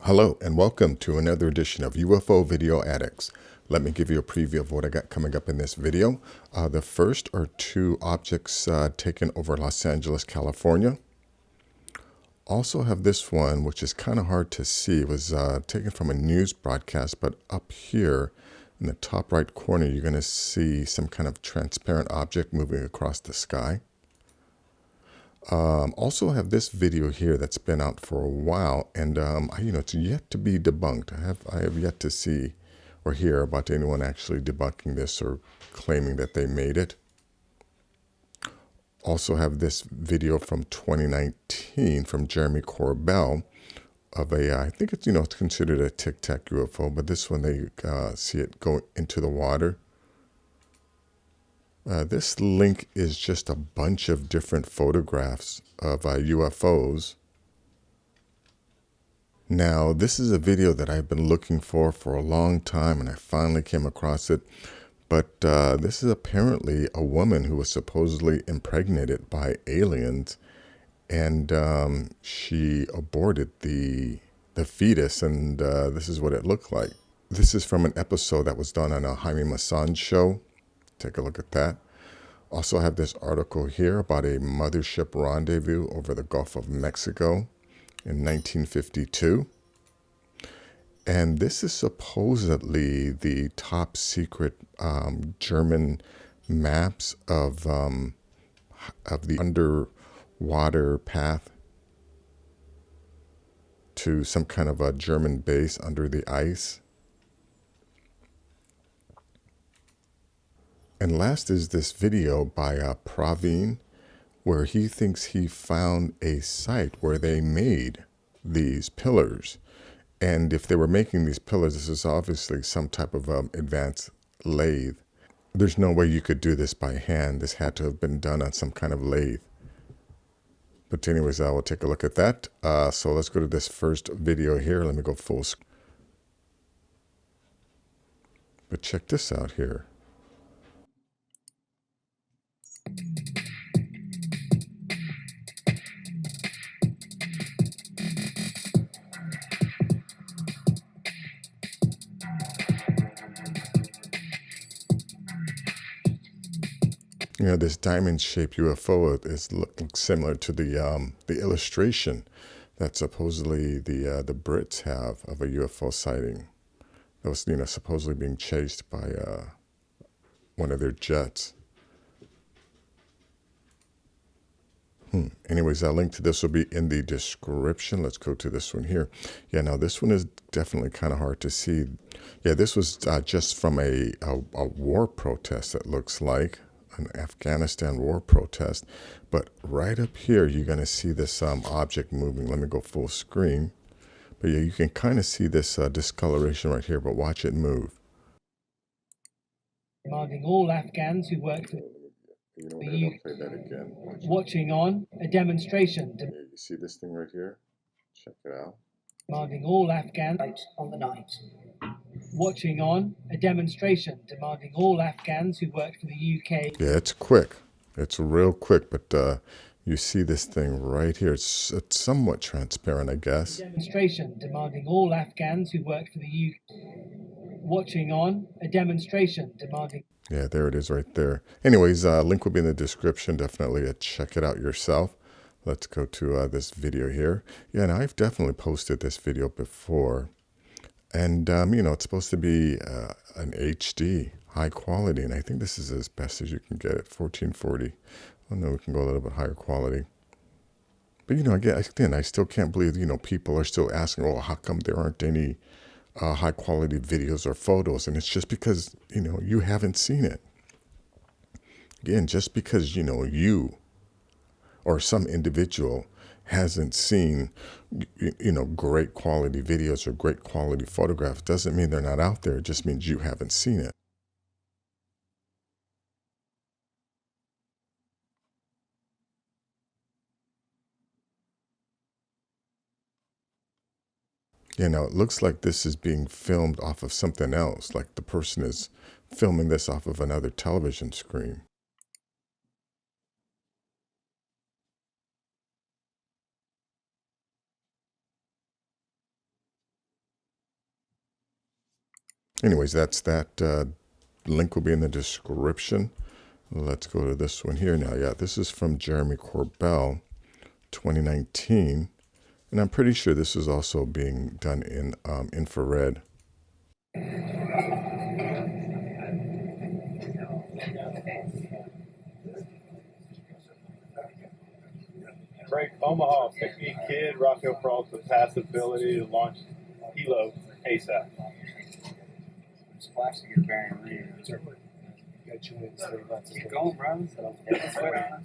Hello and welcome to another edition of UFO Video Addicts. Let me give you a preview of what I got coming up in this video. The first are two objects taken over Los Angeles, California. Also have this one, which is kind of hard to see. It was taken from a news broadcast, but up here in the top right corner, you're going to see some kind of transparent object moving across the sky. Also have this video here that's been out for a while, and it's yet to be debunked. I have yet to see or hear about anyone actually debunking this or claiming that they made it. Also have this video from 2019 from Jeremy Corbell of I think it's considered a Tic Tac UFO, but this one they see it go into the water. This link is just a bunch of different photographs of UFOs. Now, this is a video that I've been looking for a long time, and I finally came across it. But this is apparently a woman who was supposedly impregnated by aliens, and she aborted the fetus, and this is what it looked like. This is from an episode that was done on a Jaime Maussan show. Take a look at that. Also have this article here about a mothership rendezvous over the Gulf of Mexico in 1952. And this is supposedly the top secret German maps of the underwater path to some kind of a German base under the ice. And last is this video by Praveen, where he thinks he found a site where they made these pillars. And if they were making these pillars, this is obviously some type of advanced lathe. There's no way you could do this by hand. This had to have been done on some kind of lathe. But anyways, I will take a look at that. So let's go to this first video here. Let me go full screen. But check this out here. This diamond-shaped UFO looks similar to the illustration that supposedly the Brits have of a UFO sighting that was supposedly being chased by one of their jets. Anyways, a link to this will be in the description. Let's go to this one here. Yeah, now this one is definitely kind of hard to see. Yeah, this was just from a war protest, it looks like. An Afghanistan war protest. But right up here, you're going to see this object moving. Let me go full screen. But yeah, you can kind of see this discoloration right here, but watch it move. Demanding all Afghans who work for I'll play that again. watching on a demonstration. Yeah, you see this thing right here? Check it out. Demanding all Afghans on the night. Watching on a demonstration demanding all Afghans who work for the UK. Yeah, it's quick. It's real quick, but you see this thing right here. It's somewhat transparent, I guess. Demonstration demanding all Afghans who work for the UK. Watching on a demonstration demanding. Yeah, there it is right there. Anyways, link will be in the description. Definitely check it out yourself. Let's go to this video here. Yeah, and I've definitely posted this video before. And, it's supposed to be an HD, high quality. And I think this is as best as you can get it, 1440. Oh, no, we can go a little bit higher quality. But, again, I still can't believe, people are still asking, oh, how come there aren't any high quality videos or photos? And it's just because, you haven't seen it. Again, just because, you or some individual hasn't seen, great quality videos or great quality photographs doesn't mean they're not out there. It just means you haven't seen it. It looks like this is being filmed off of something else, like the person is filming this off of another television screen. Anyways, that's that. Link will be in the description. Let's go to this one here now. Yeah, this is from Jeremy Corbell, 2019. And I'm pretty sure this is also being done in infrared. Break Omaha, 16 kid, Rocco Frost with passive ability to launch Hilo ASAP. Splashing your bearing rear. Keep going, bro. Let's go down.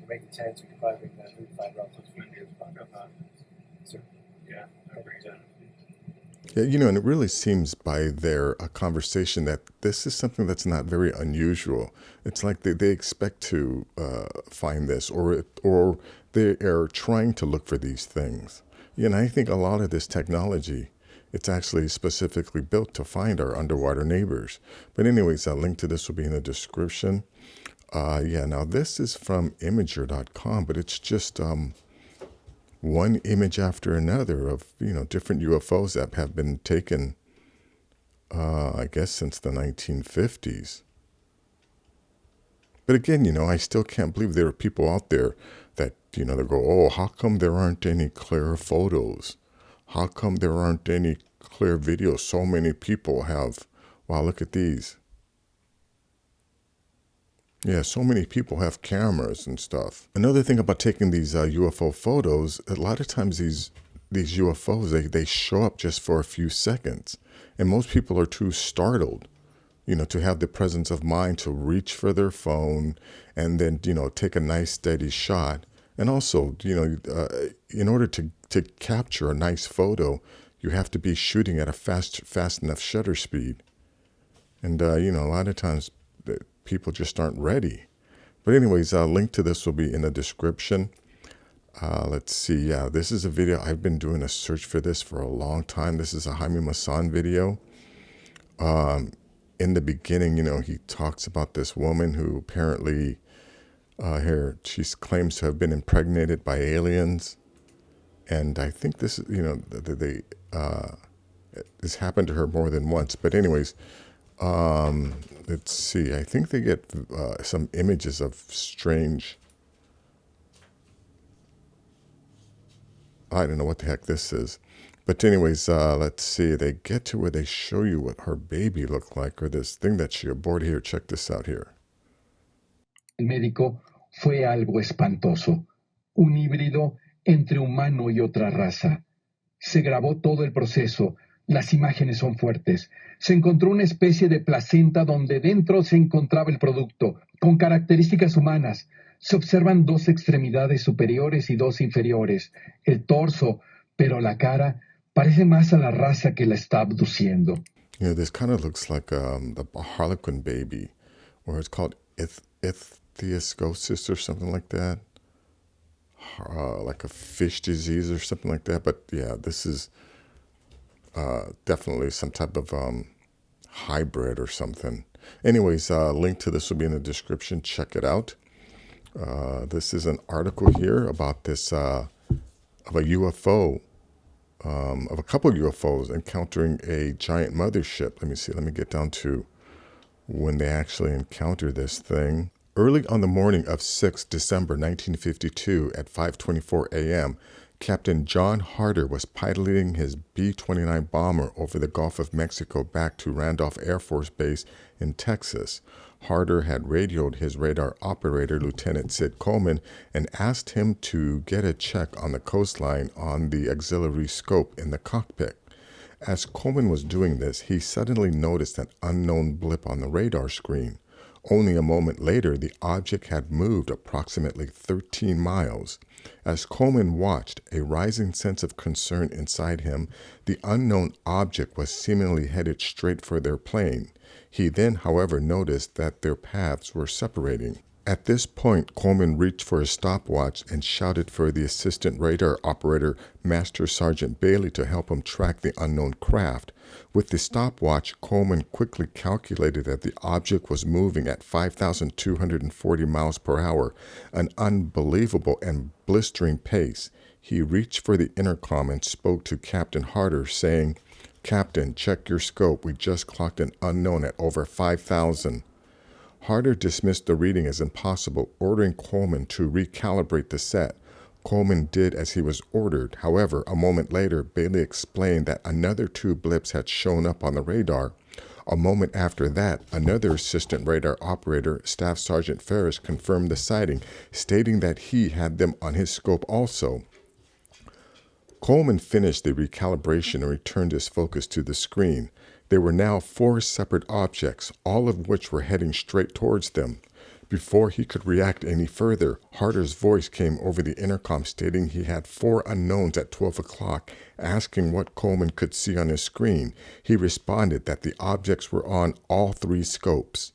Make the chance, we can probably make that 5 rounds of 3 years. Sir. Yeah, Yeah, you know, and it really seems by their conversation that this is something that's not very unusual. It's like they expect to find this, or they are trying to look for these things. Yeah, and I think a lot of this technology, it's actually specifically built to find our underwater neighbors. But anyways, a link to this will be in the description. Yeah, now this is from Imager.com, but it's just one image after another of, you know, different UFOs that have been taken, I guess, since the 1950s. But again, you know, I still can't believe there are people out there that, you know, they go, oh, how come there aren't any clear photos? How come there aren't any clear videos? So many people have, wow, look at these. Yeah, so many people have cameras and stuff. Another thing about taking these UFO photos, a lot of times these UFOs, they show up just for a few seconds. And most people are too startled, you know, to have the presence of mind to reach for their phone and then, you know, take a nice steady shot. And also, you know, in order to capture a nice photo, you have to be shooting at a fast enough shutter speed. And, you know, a lot of times people just aren't ready. But anyways, a link to this will be in the description. Let's see. Yeah, this is a video. I've been doing a search for this for a long time. This is a Jaime Maussan video. In the beginning, you know, he talks about this woman who apparently she claims to have been impregnated by aliens. And I think this, you know, this happened to her more than once. But anyways, let's see. I think they get some images of strange. I don't know what the heck this is. But anyways, let's see. They get to where they show you what her baby looked like, or this thing that she aborted here. Check this out here. El médico fue algo espantoso. Un híbrido entre humano y otra raza. Se grabó todo el proceso. Las imágenes son fuertes. Se encontró una especie de placenta donde dentro se encontraba el producto, con características humanas. Se observan 2 extremidades superiores y 2 inferiores. El torso, pero la cara parece más a la raza que la está abduciendo. You know, this kind of looks like the Harlequin baby, or it's called ichthyoscosis or something like that. Like a fish disease or something like that. But yeah, this is definitely some type of hybrid or something. Anyways, link to this will be in the description. Check it out. This is an article here about this of a UFO, of a couple of UFOs encountering a giant mothership. Let me see. Let me get down to when they actually encounter this thing. Early on the morning of 6 December 1952 at 5:24 a.m., Captain John Harder was piloting his B-29 bomber over the Gulf of Mexico back to Randolph Air Force Base in Texas. Harder had radioed his radar operator, Lieutenant Sid Coleman, and asked him to get a check on the coastline on the auxiliary scope in the cockpit. As Coleman was doing this, he suddenly noticed an unknown blip on the radar screen. Only a moment later, the object had moved approximately 13 miles. As Coleman watched, a rising sense of concern inside him, the unknown object was seemingly headed straight for their plane. He then, however, noticed that their paths were separating. At this point, Coleman reached for his stopwatch and shouted for the assistant radar operator, Master Sergeant Bailey, to help him track the unknown craft. With the stopwatch, Coleman quickly calculated that the object was moving at 5,240 miles per hour, an unbelievable and blistering pace. He reached for the intercom and spoke to Captain Harder, saying, Captain, check your scope. We just clocked an unknown at over 5,000. Harder dismissed the reading as impossible, ordering Coleman to recalibrate the set. Coleman did as he was ordered. However, a moment later, Bailey explained that another 2 blips had shown up on the radar. A moment after that, another assistant radar operator, Staff Sergeant Ferris, confirmed the sighting, stating that he had them on his scope also. Coleman finished the recalibration and returned his focus to the screen. There were now 4 separate objects, all of which were heading straight towards them. Before he could react any further, Harder's voice came over the intercom stating he had 4 unknowns at 12 o'clock, asking what Coleman could see on his screen. He responded that the objects were on all 3 scopes.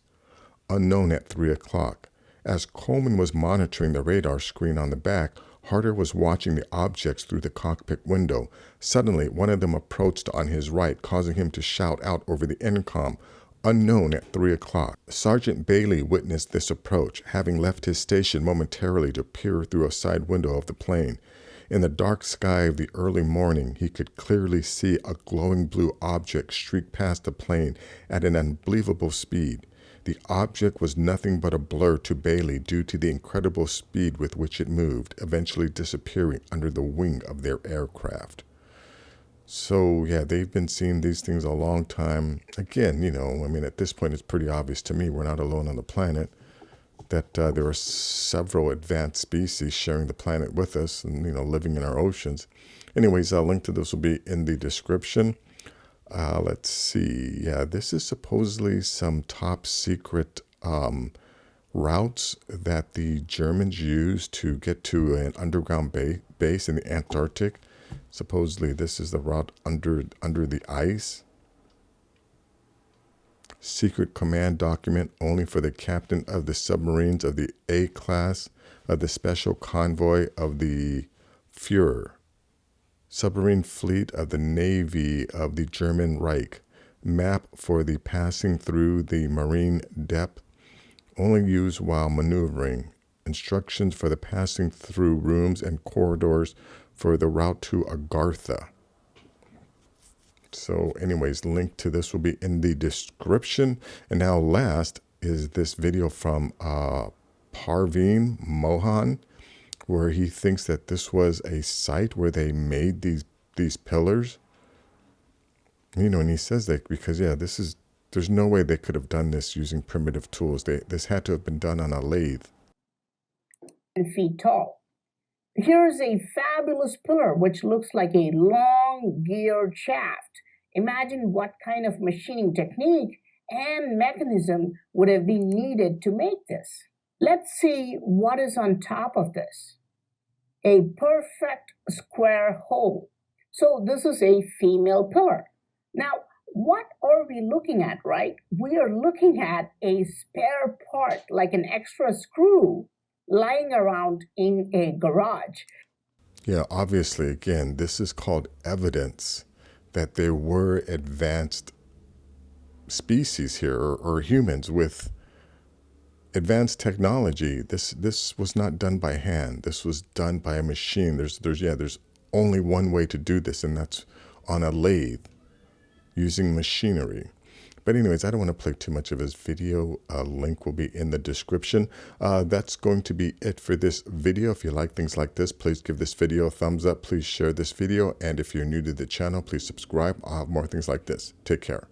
Unknown at 3 o'clock. As Coleman was monitoring the radar screen on the back, Harder was watching the objects through the cockpit window. Suddenly, one of them approached on his right, causing him to shout out over the intercom, "Unknown at 3 o'clock." Sergeant Bailey witnessed this approach, having left his station momentarily to peer through a side window of the plane. In the dark sky of the early morning, he could clearly see a glowing blue object streak past the plane at an unbelievable speed. The object was nothing but a blur to Bailey due to the incredible speed with which it moved, eventually disappearing under the wing of their aircraft. So, yeah, they've been seeing these things a long time. Again, at this point, it's pretty obvious to me we're not alone on the planet, that there are several advanced species sharing the planet with us and, living in our oceans. Anyways, a link to this will be in the description. Let's see. Yeah, this is supposedly some top secret routes that the Germans use to get to an underground base in the Antarctic. Supposedly, this is the route under the ice. Secret command document only for the captain of the submarines of the A class of the special convoy of the Führer. Submarine fleet of the Navy of the German Reich. Map for the passing through the marine depth. Only used while maneuvering. Instructions for the passing through rooms and corridors for the route to Agartha. So anyways, link to this will be in the description. And now last is this video from Parveen Mohan, where he thinks that this was a site where they made these pillars. And he says that because, there's no way they could have done this using primitive tools. This had to have been done on a lathe. 10 feet tall. Here's a fabulous pillar which looks like a long geared shaft. Imagine what kind of machining technique and mechanism would have been needed to make this. Let's see what is on top of this. A perfect square hole. So this is a female pillar. Now, what are we looking at, right? We are looking at a spare part, like an extra screw, lying around in a garage. Yeah, obviously, again, this is called evidence that there were advanced species here, or humans with advanced technology. This was not done by hand. This was done by a machine. There's only one way to do this, and that's on a lathe using machinery. But anyways, I don't want to play too much of his video. A link will be in the description. That's going to be it for this video. If you like things like this, please give this video a thumbs up. Please share this video. And if you're new to the channel, please subscribe. I'll have more things like this. Take care.